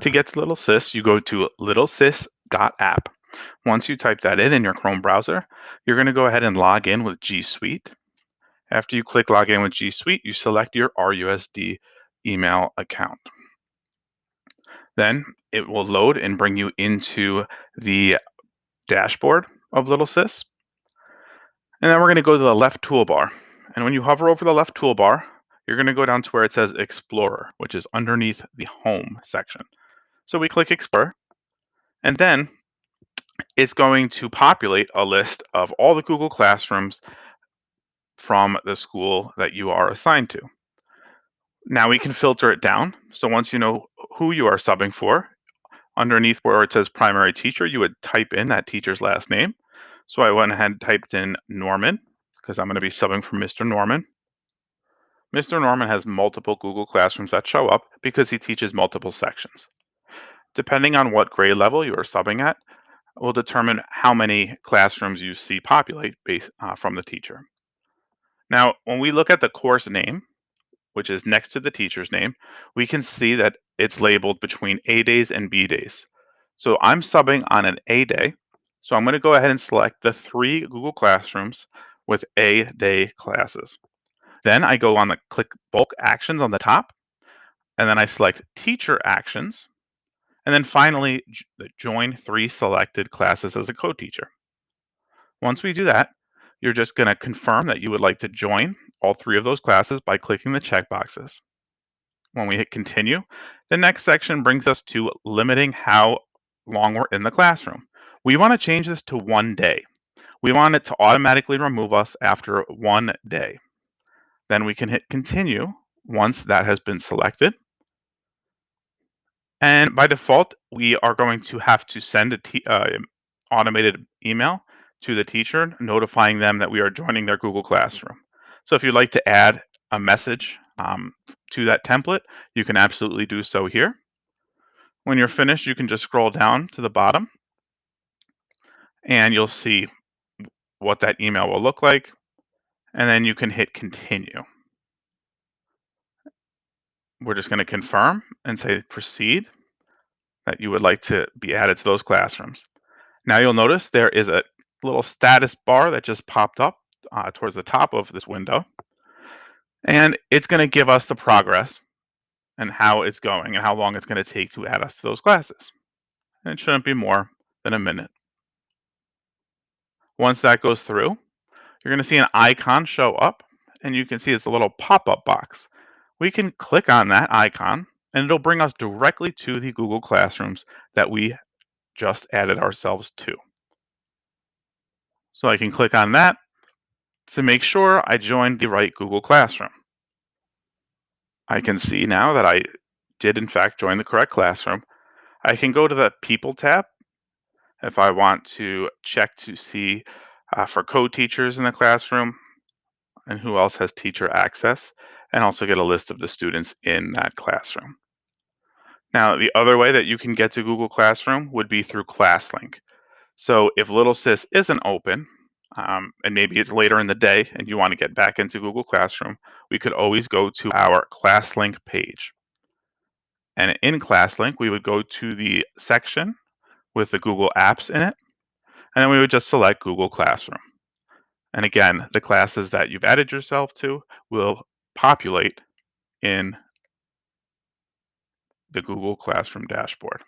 To get to Little SIS, you go to littlesis.app. Once you type that in your Chrome browser, you're going to go ahead and log in with G Suite. After you click log in with G Suite, you select your RUSD email account. Then it will load and bring you into the dashboard of Little SIS. And then we're going to go to the left toolbar. And when you hover over the left toolbar, you're going to go down to where it says Explorer, which is underneath the Home section. So we click Explore, and then it's going to populate a list of all the Google Classrooms from the school that you are assigned to. Now we can filter it down. So once you know who you are subbing for, underneath where it says primary teacher, you would type in that teacher's last name. So I went ahead and typed in Norman because I'm going to be subbing for Mr. Norman. Mr. Norman has multiple Google Classrooms that show up because he teaches multiple sections. Depending on what grade level you are subbing at, will determine how many classrooms you see populate based from the teacher. Now, when we look at the course name, which is next to the teacher's name, we can see that it's labeled between A days and B days. So I'm subbing on an A day. So I'm going to go ahead and select the 3 Google Classrooms with A day classes. Then I go on the click bulk actions on the top, and then I select teacher actions. And then finally, join 3 selected classes as a co-teacher. Once we do that, you're just going to confirm that you would like to join all 3 of those classes by clicking the checkboxes. When we hit continue, the next section brings us to limiting how long we're in the classroom. We want to change this to 1 day. We want it to automatically remove us after 1 day. Then we can hit continue once that has been selected. And by default, we are going to have to send an automated email to the teacher notifying them that we are joining their Google Classroom. So if you'd like to add a message to that template, you can absolutely do so here. When you're finished, you can just scroll down to the bottom and you'll see what that email will look like. And then you can hit continue. We're just going to confirm and say proceed that you would like to be added to those classrooms. Now you'll notice there is a little status bar that just popped up towards the top of this window. And it's going to give us the progress and how it's going and how long it's going to take to add us to those classes. And it shouldn't be more than a minute. Once that goes through, you're going to see an icon show up, and you can see it's a little pop-up box. We can click on that icon, and it'll bring us directly to the Google Classrooms that we just added ourselves to. So I can click on that to make sure I joined the right Google Classroom. I can see now that I did in fact join the correct classroom. I can go to the People tab if I want to check to see for co-teachers in the classroom and who else has teacher access, and also get a list of the students in that classroom. Now, the other way that you can get to Google Classroom would be through ClassLink. So if Little SIS isn't open, and maybe it's later in the day and you want to get back into Google Classroom, we could always go to our ClassLink page. And in ClassLink, we would go to the section with the Google Apps in it, and then we would just select Google Classroom. And again, the classes that you've added yourself to will populate in the Google Classroom dashboard.